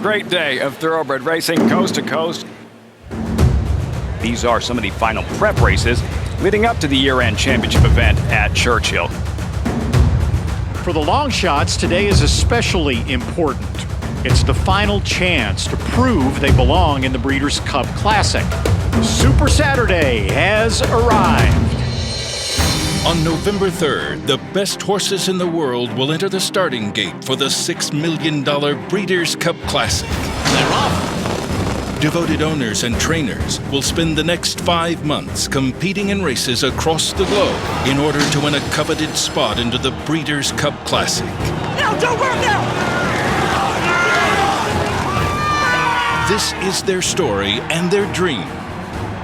Great day of thoroughbred racing coast to coast. These are some of the final prep races leading up to the year-end championship event at Churchill. For the long shots, today is especially important. It's the final chance to prove they belong in the Breeders' Cup Classic. Super Saturday has arrived. On November 3rd, the best horses in the world will enter the starting gate for the $6 million Breeders' Cup Classic. They're off! Devoted owners and trainers will spend the next 5 months competing in races across the globe in order to win a coveted spot into the Breeders' Cup Classic. Now, don't run now! This is their story and their dream.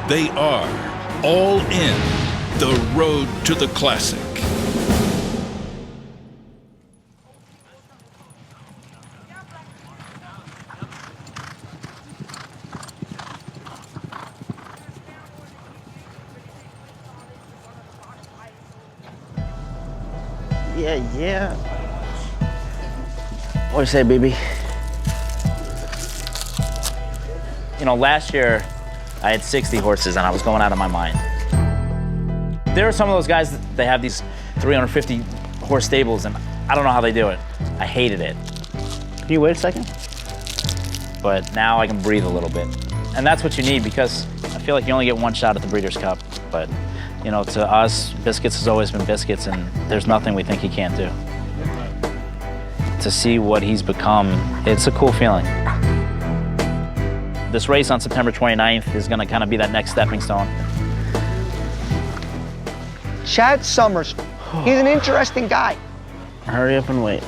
They are all in. The road to the Classic. Yeah. What do you say, baby? You know, last year I had 60 horses and I was going out of my mind. There are some of those guys that they have these 350 horse stables and I don't know how they do it. I hated it. Can you wait a second? But now I can breathe a little bit. And that's what you need because I feel like you only get one shot at the Breeders' Cup. But, you know, to us, Biscuits has always been Biscuits and there's nothing we think he can't do. To see what he's become, it's a cool feeling. This race on September 29th is gonna kind of be that next stepping stone. Chad Summers, he's an interesting guy. Hurry up and wait.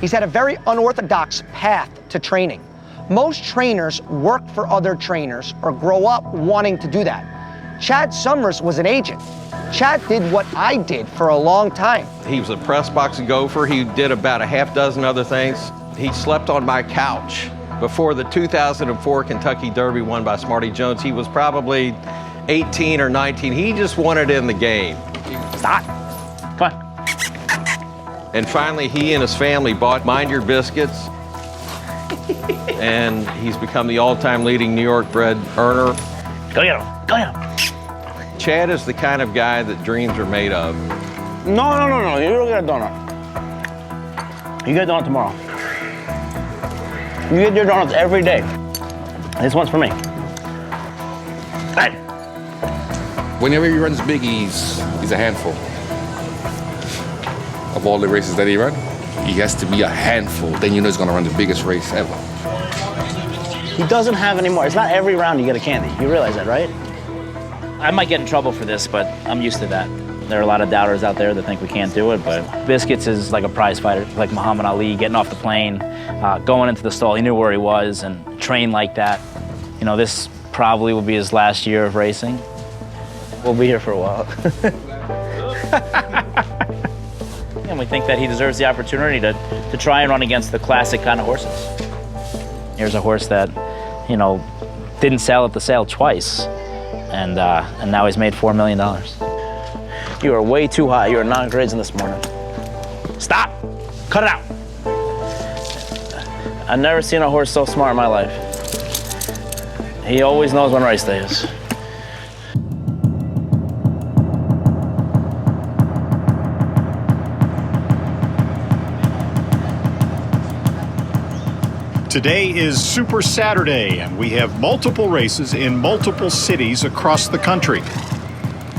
He's had a very unorthodox path to training. Most trainers work for other trainers or grow up wanting to do that. Chad Summers was an agent. Chad did what I did for a long time. He was a press box gopher. He did about a half dozen other things. He slept on my couch. Before the 2004 Kentucky Derby won by Smarty Jones, he was probably 18 or 19. He just wanted in the game. Stop. Come on. And finally, he and his family bought Mind Your Biscuits. And he's become the all-time leading New York bred earner. Go get him. Go get him. Chad is the kind of guy that dreams are made of. No. You don't get a donut. You get a donut tomorrow. You get your donuts every day. This one's for me. Hey. Whenever he runs big, he's a handful. Of all the races that he runs, he has to be a handful. Then you know he's going to run the biggest race ever. He doesn't have any more. It's not every round you get a candy. You realize that, right? I might get in trouble for this, but I'm used to that. There are a lot of doubters out there that think we can't do it, but Biscuits is like a prize fighter, like Muhammad Ali, getting off the plane, going into the stall. He knew where he was and trained like that. You know, this probably will be his last year of racing. We'll be here for a while. And we think that he deserves the opportunity to try and run against the classic kind of horses. Here's a horse that, you know, didn't sell at the sale twice, and now he's made $4 million. You are way too high. You are not grazing this morning. Stop! Cut it out! I've never seen a horse so smart in my life. He always knows when race day is. Today is Super Saturday, and we have multiple races in multiple cities across the country.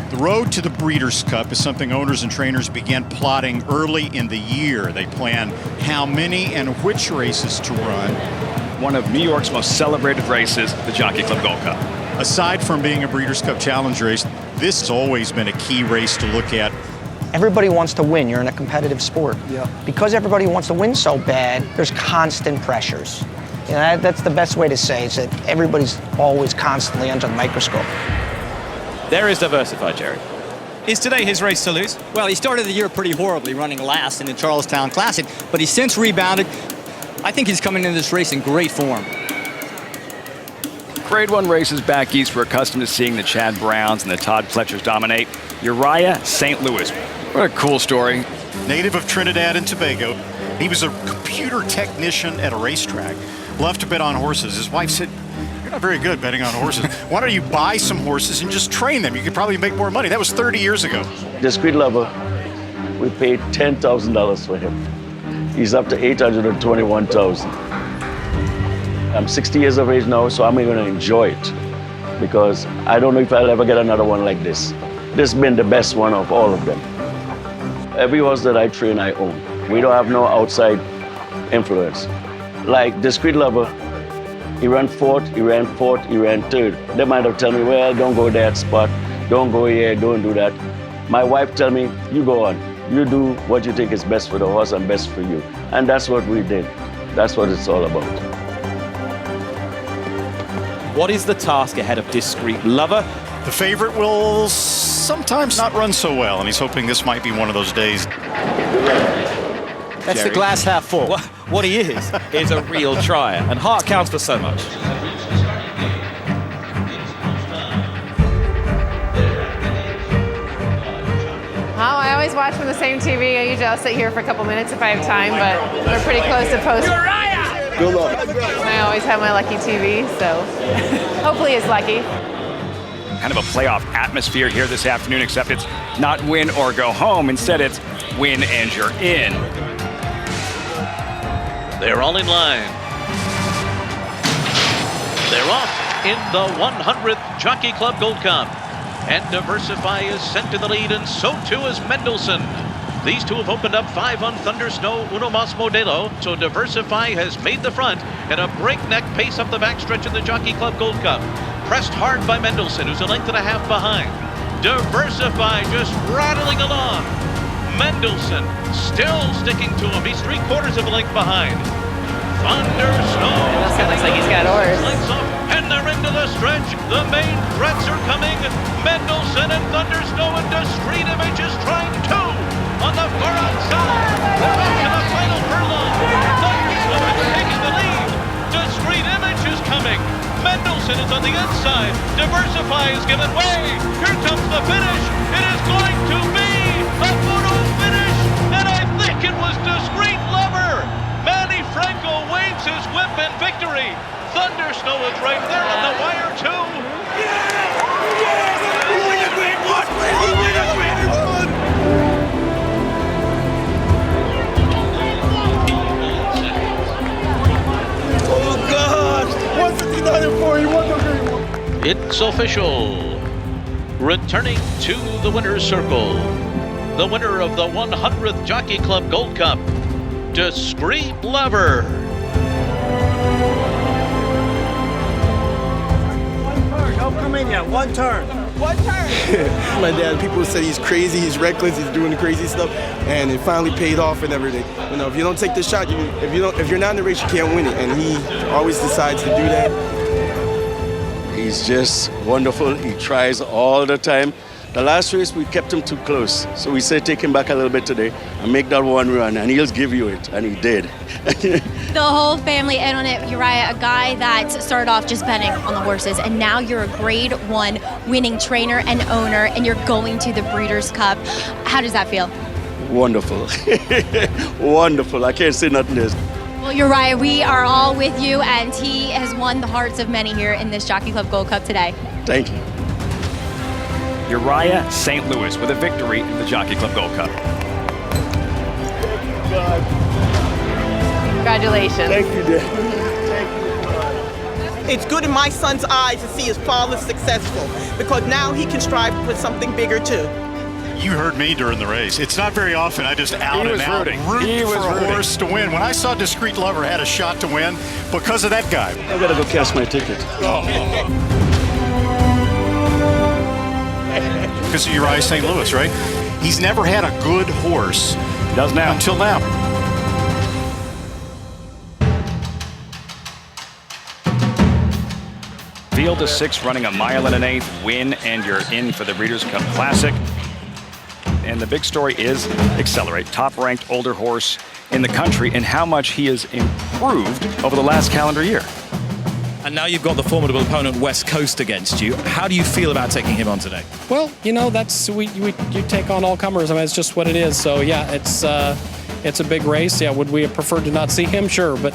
The road to the Breeders' Cup is something owners and trainers began plotting early in the year. They plan how many and which races to run. One of New York's most celebrated races, the Jockey Club Gold Cup. Aside from being a Breeders' Cup Challenge race, this has always been a key race to look at. Everybody wants to win. You're in a competitive sport. Yeah. Because everybody wants to win so bad, there's constant pressures. You know, that's the best way to say it, is that everybody's always constantly under the microscope. There is Diversified, Jerry. Is today his race to lose? Well, he started the year pretty horribly, running last in the Charlestown Classic, but he's since rebounded. I think he's coming into this race in great form. Grade 1 races back east, we're accustomed to seeing the Chad Browns and the Todd Pletchers dominate. Uriah St. Louis. What a cool story. Native of Trinidad and Tobago, he was a computer technician at a racetrack. loved to bet on horses. His wife said, "You're not very good betting on horses. Why don't you buy some horses and just train them? You could probably make more money." That was 30 years ago. Discreet Lover, we paid $10,000 for him. He's up to $821,000. I'm 60 years of age now, so I'm going to enjoy it because I don't know if I'll ever get another one like this. This has been the best one of all of them. Every horse that I train, I own. We don't have no outside influence. Like Discreet Lover, he ran fourth, he ran third. They might have told me, well, don't go that spot, don't go here, don't do that. My wife tell me, you go on. You do what you think is best for the horse and best for you. And that's what we did. That's what it's all about. What is the task ahead of Discreet Lover? The favorite will sometimes not run so well, and he's hoping this might be one of those days. That's the glass half full. What he is a real trier, and heart counts for so much. Oh, I always watch from the same TV. I usually I'll sit here for a couple minutes if I have time, but we're pretty close to post. Good luck. I always have my lucky TV, so hopefully it's lucky. Kind of a playoff atmosphere here this afternoon, except it's not win or go home. Instead, it's win and you're in. They're all in line. They're off in the 100th Jockey Club Gold Cup. And Diversify is sent to the lead, and so too is Mendelssohn. These two have opened up 5 on Thunder Snow, Uno Mas Modelo, so Diversify has made the front at a breakneck pace up the backstretch in the Jockey Club Gold Cup. Pressed hard by Mendelssohn, who's a length and a half behind. Diversify just rattling along. Mendelssohn still sticking to him. He's 3/4 of a length behind. Thunder Snow. Mendelssohn looks like he's got horse. And they're into the stretch. The main threats are coming. Mendelssohn and Thunder Snow and Discreet Image is trying to. On the far outside. They're back to the final furlong. Thunder Snow is taking the lead. Discreet Image is coming. Mendelssohn is on the inside. Diversify is giving way. Here comes the finish. It is going to be a photo finish. And I think it was Discreet Lover. Manny Franco waves his whip in victory. Thunder Snow is right there on the wire too. Oh God! 159 and 4. He won the green one. It's official. Returning to the winner's circle, the winner of the 100th Jockey Club Gold Cup, Discreet Lover. Don't come in yet. One turn. One turn. My dad, people said he's crazy, he's reckless, he's doing crazy stuff, and it finally paid off and everything. You know, if you don't take the shot, if you're not in the race, you can't win it. And he always decides to do that. He's just wonderful. He tries all the time. The last race, we kept him too close. So we said, take him back a little bit today and make that one run, and he'll give you it. And he did. The whole family in on it. Uriah, a guy that started off just betting on the horses, and now you're a Grade 1 winning trainer and owner, and you're going to the Breeders' Cup. How does that feel? Wonderful. Wonderful. I can't say nothing else. Well, Uriah, we are all with you, and he has won the hearts of many here in this Jockey Club Gold Cup today. Thank you. Uriah St. Louis with a victory in the Jockey Club Gold Cup. Congratulations. Thank you, Dad. It's good in my son's eyes to see his father successful, because now he can strive for something bigger too. You heard me during the race. It's not very often I just out and out root for a horse to win. When I saw Discreet Lover had a shot to win because of that guy. I gotta go cash my ticket. Because of Uriah St. Louis, right? He's never had a good horse. Does now. Until now. Field of 6 running a 1.125 mile, win and you're in for the Breeders' Cup Classic. And the big story is Accelerate, top-ranked older horse in the country, and how much he has improved over the last calendar year. And now you've got the formidable opponent West Coast against you. How do you feel about taking him on today? Well, you know, that's you take on all comers. I mean, it's just what it is. So yeah, it's a big race. Yeah, would we have preferred to not see him? Sure, but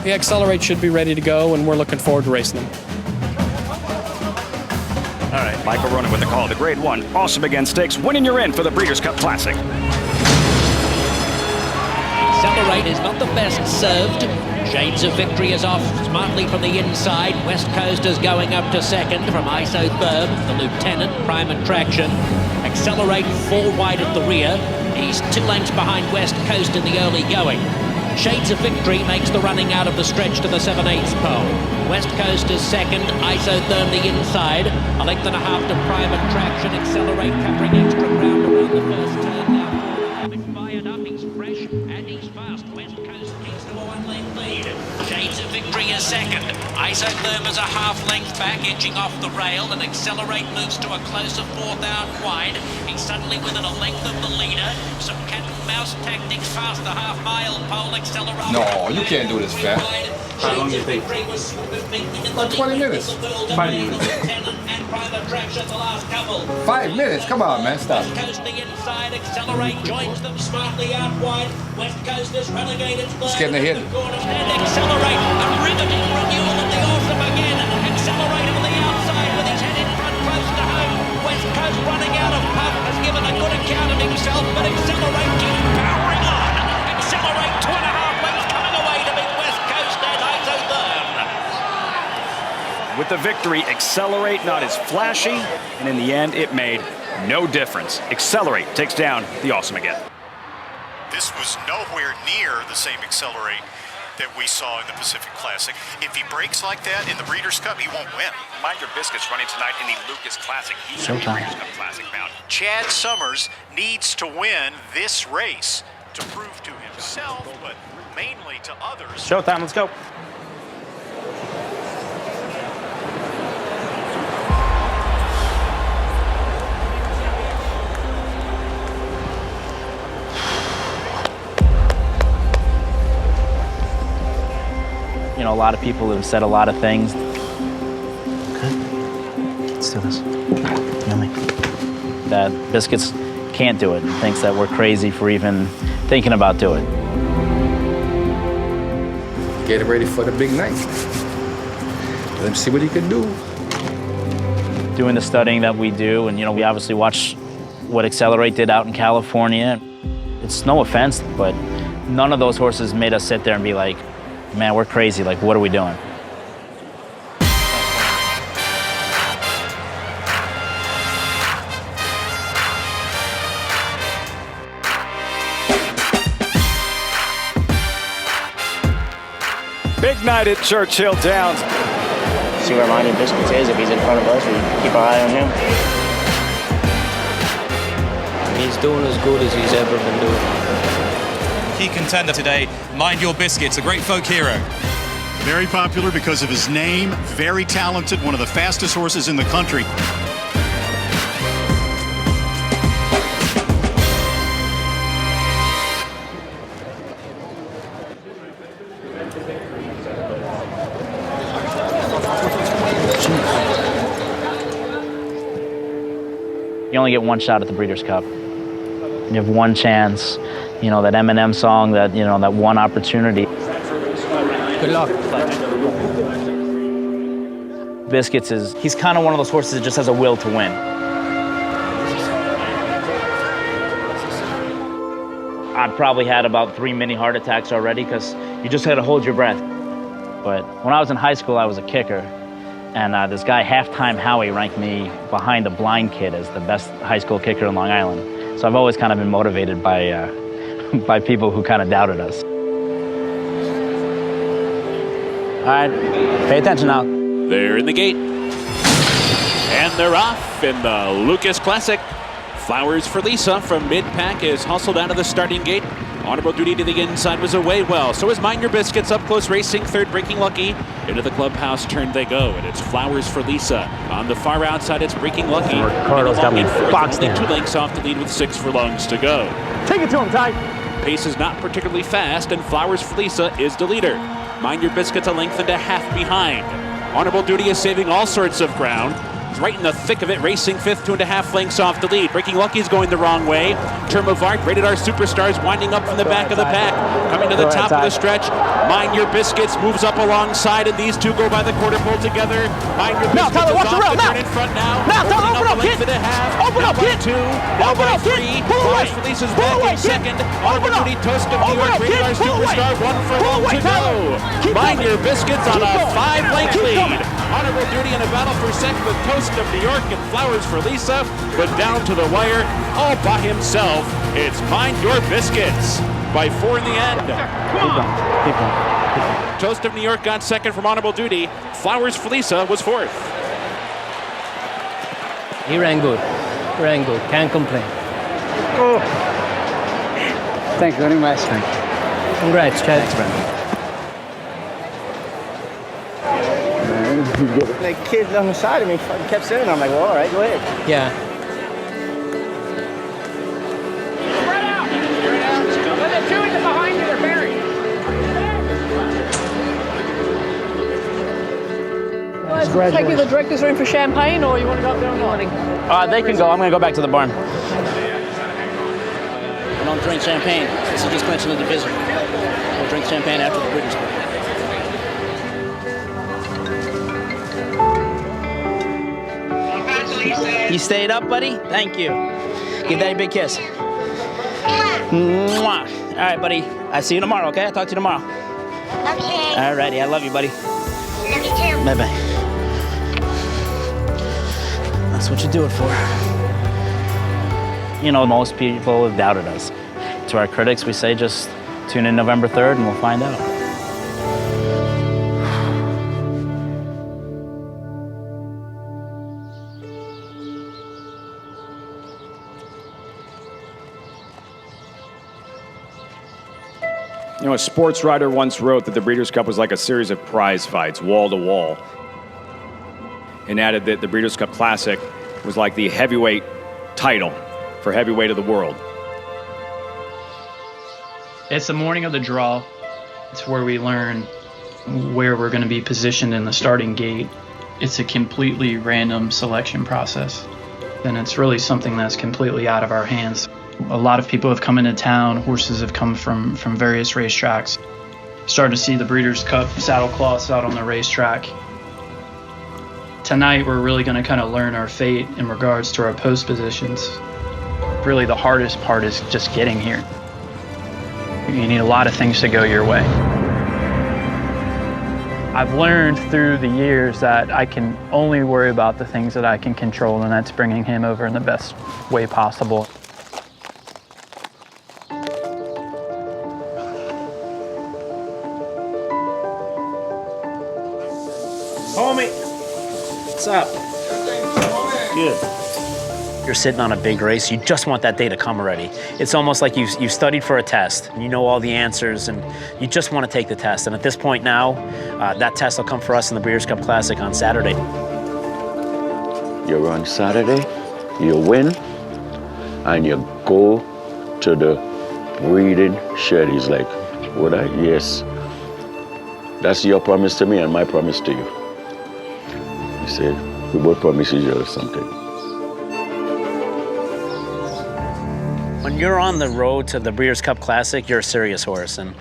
The Accelerate should be ready to go, and we're looking forward to racing them. All right, Michael Ronan with the call. The Grade 1 Awesome Again Stakes, winning your in for the Breeders' Cup Classic. Accelerate is not the best served. Shades of Victory is off smartly from the inside. West Coast is going up to second from Isotherm, the Lieutenant, Prime Attraction. Accelerate 4 wide at the rear. He's 2 lengths behind West Coast in the early going. Shades of Victory makes the running out of the stretch to the 7/8 pole. West Coast is second, Isotherm the inside. A length and a half to Prime Attraction. Accelerate covering extra ground around the first turn now. He's fired up, he's fresh, and he's fast. West Coast keeps the 1-length lead. Shades of Victory is second. Isotherm is a half length back, edging off the rail, and Accelerate moves to a closer 4th out wide. He's suddenly within a length of the leader. Some cat and mouse tactics past the half-mile pole. Accelerate. No, you can't do this fast. How long do you think? About 20 minutes. 5 minutes. 5 minutes? Come on, man, stop. West Coast the inside, Accelerate joins them smartly out wide. West Coast is relegated third. Just getting ahead. And Accelerate, a riveting renewal of the Awesome again. Accelerate on the outside with his head in front close to home. West Coast running out of puff has given a good account of himself, but Accelerate keeps powering on. Accelerate 2.5 lengths coming away to beat West Coast and Isotherm. With the victory, Accelerate not as flashy, and in the end, it made no difference. Accelerate takes down the Awesome Again. This was nowhere near the same Accelerate that we saw in the Pacific Classic. If he breaks like that in the Breeders' Cup, he won't win. Mind Your Biscuits running tonight in the Lucas Classic. He's in the Breeders' Cup Classic bound. Chad Summers needs to win this race to prove to himself, but mainly to others. Showtime, let's go. You know, a lot of people have said a lot of things. Okay, let's do this. Yummy. That Biscuits can't do it and thinks that we're crazy for even thinking about doing it. Get ready for the big night. Let him see what he can do. Doing the studying that we do, and you know, we obviously watch what Accelerate did out in California. It's no offense, but none of those horses made us sit there and be like, man, we're crazy, like, what are we doing? Big night at Churchill Downs. See where Mind Your Biscuits is. If he's in front of us, we keep our eye on him. He's doing as good as he's ever been doing. Key contender today, Mind Your Biscuits, a great folk hero. Very popular because of his name, very talented, one of the fastest horses in the country. You only get one shot at the Breeders' Cup. You have one chance. You know, that Eminem song, that, you know, that one opportunity. Good luck. Biscuits he's kind of one of those horses that just has a will to win. I've probably had about 3 mini heart attacks already because you just had to hold your breath. But when I was in high school, I was a kicker. And this guy, Halftime Howie, ranked me behind a blind kid as the best high school kicker in Long Island. So I've always kind of been motivated by by people who kind of doubted us. All right, pay attention now. They're in the gate. And they're off in the Lucas Classic. Flowers for Lisa from mid-pack is hustled out of the starting gate. Honorable Duty to the inside was away well. So is Mind Your Biscuits up close racing. Third Breaking Lucky. Into the clubhouse turn they go. And it's Flowers for Lisa. On the far outside, it's Breaking Lucky. Ricardo's got me boxed in. 2 lengths off the lead with 6 furlongs to go. Take it to him, Ty. Pace is not particularly fast, and Flowers for Lisa is the leader. Mind Your Biscuits a length and a half behind. Honorable Duty is saving all sorts of ground. He's right in the thick of it, racing fifth, 2.5 lengths off the lead. Breaking Lucky's going the wrong way. Termavart, Rated R Superstars, winding up from the back of the pack. Coming to the top of the stretch. Mind Your Biscuits moves up alongside, and these two go by the quarter pole together. Mind Your Biscuits is off the turn in front now. Open up, kid. Open up, kid. Two, now by three. Flowers for Lisa's back in second. Honorable Duty Toast of New York, Rated R Superstar, 1 furlong to go. Mind Your Biscuits on a 5-length lead. Honorable Duty in a battle for second with Toast of New York and Flowers for Lisa, but down to the wire, all by himself, it's Mind Your Biscuits by 4 in the end. Keep going. Toast of New York got second from Honorable Duty. Flowers for Lisa was fourth. He ran good. Ran good. Can't complain. Oh. Thank you very much. Congrats, Chad. Thanks, Brandon. Like kids on the side of me kept saying, I'm like, well, all right, go ahead. Yeah. Spread out. Let the two in the behind you, they're buried. Take you to the director's room for champagne, or you want to go up there in the morning? They can go. I'm going to go back to the barn. I don't drink champagne. This is just clinching the division. We'll drink champagne after the Breeders' Cup. You stayed up, buddy? Thank you. Give Daddy a big kiss. Mwah. All right, buddy. I see you tomorrow, okay? I'll talk to you tomorrow. Okay. All righty. I love you, buddy. Love you too. Bye-bye. That's what you do it for. You know, most people have doubted us. To our critics, we say just tune in November 3rd and we'll find out. You know, a sports writer once wrote that the Breeders' Cup was like a series of prize fights, wall to wall, and added that the Breeders' Cup Classic was like the heavyweight title for heavyweight of the world. It's the morning of the draw. It's where we learn where we're going to be positioned in the starting gate. It's a completely random selection process, and it's really something that's completely out of our hands. A lot of people have come into town. Horses have come from various racetracks. Started to see the Breeders' Cup saddle cloths out on the racetrack. Tonight, we're really going to kind of learn our fate in regards to our post positions. Really, the hardest part is just getting here. You need a lot of things to go your way. I've learned through the years that I can only worry about the things that I can control, and that's bringing him over in the best way possible. Homie, what's up? Good. You're sitting on a big race. You just want that day to come already. It's almost like you've studied for a test, and you know all the answers, and you just want to take the test. And at this point now, that test will come for us in the Breeders' Cup Classic on Saturday. You run Saturday, you win, and you go to the breeding shed. He's like, would I? Yes. That's your promise to me and my promise to you. He said, we both promise each other something. When you're on the road to the Breeders' Cup Classic, you're a serious horse. And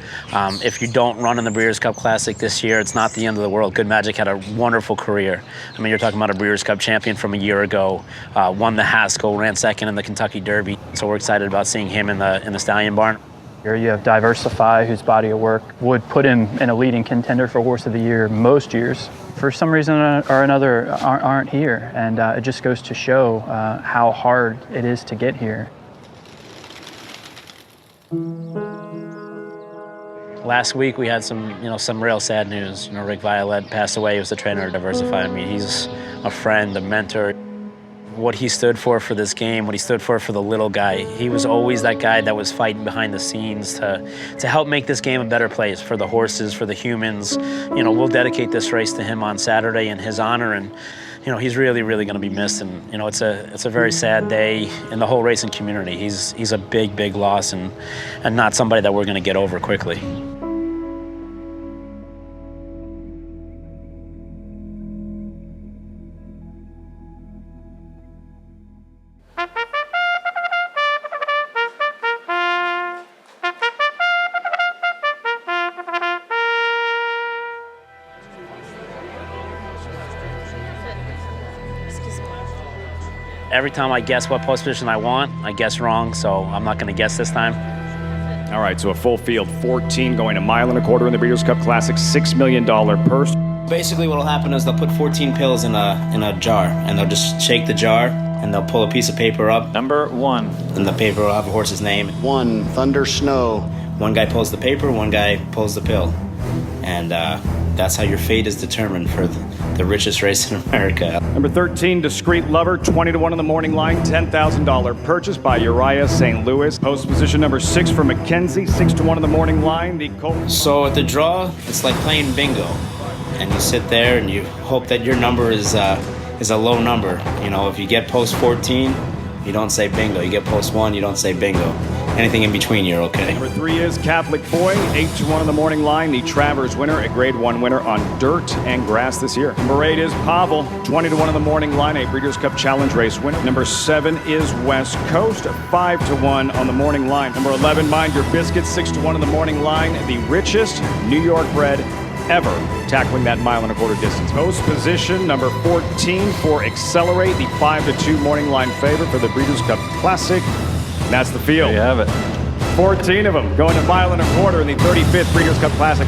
if you don't run in the Breeders' Cup Classic this year, it's not the end of the world. Good Magic had a wonderful career. I mean, you're talking about a Breeders' Cup champion from a year ago, won the Haskell, ran second in the Kentucky Derby. So we're excited about seeing him in the Stallion Barn. Here you have Diversify, whose body of work would put him in a leading contender for Horse of the Year most years. For some reason or another, aren't here. And it just goes to show how hard it is to get here. Last week we had some real sad news. Rick Violet passed away. He was the trainer of Diversify. I mean, he's a friend, a mentor. What he stood for this game, what he stood for the little guy. He was always that guy that was fighting behind the scenes to help make this game a better place for the horses, for the humans. We'll dedicate this race to him on Saturday in his honor, and he's really, really going to be missed. And it's a very sad day in the whole racing community. He's a big, big loss, and not somebody that we're going to get over quickly. Every time I guess what post position I want, I guess wrong, so I'm not going to guess this time. All right, so a full field 14 going a mile and a quarter in the Breeders' Cup Classic, $6 million purse. Basically, what will happen is they'll put 14 pills in a jar, and they'll just shake the jar, and they'll pull a piece of paper up. Number 1. And the paper will have a horse's name. 1, Thunder Snow. One guy pulls the paper, one guy pulls the pill. And that's how your fate is determined for the richest race in America. Number 13, Discreet Lover, 20-1 on the morning line, $10,000 purchase by Uriah St. Louis. Post position number 6 for Mackenzie, 6-1 on the morning line. So at the draw, it's like playing bingo. And you sit there and you hope that your number is a low number. You know, if you get post 14, you don't say bingo. You get post 1, you don't say bingo. Anything in between, you're okay. Number 3 is Catholic Boy, 8-1 on the morning line, the Travers winner, a Grade 1 winner on dirt and grass this year. Number 8 is Pavel, 20-1 on the morning line, a Breeders' Cup Challenge race winner. Number 7 is West Coast, 5-1 on the morning line. Number 11, Mind Your Biscuits, 6-1 on the morning line, the richest New York bred ever tackling that mile and a quarter distance. Post position number 14 for Accelerate, the 5-2 morning line favorite for the Breeders' Cup Classic. And that's the field. There you have it. 14 of them going a mile and a quarter in the 35th Breeders' Cup Classic.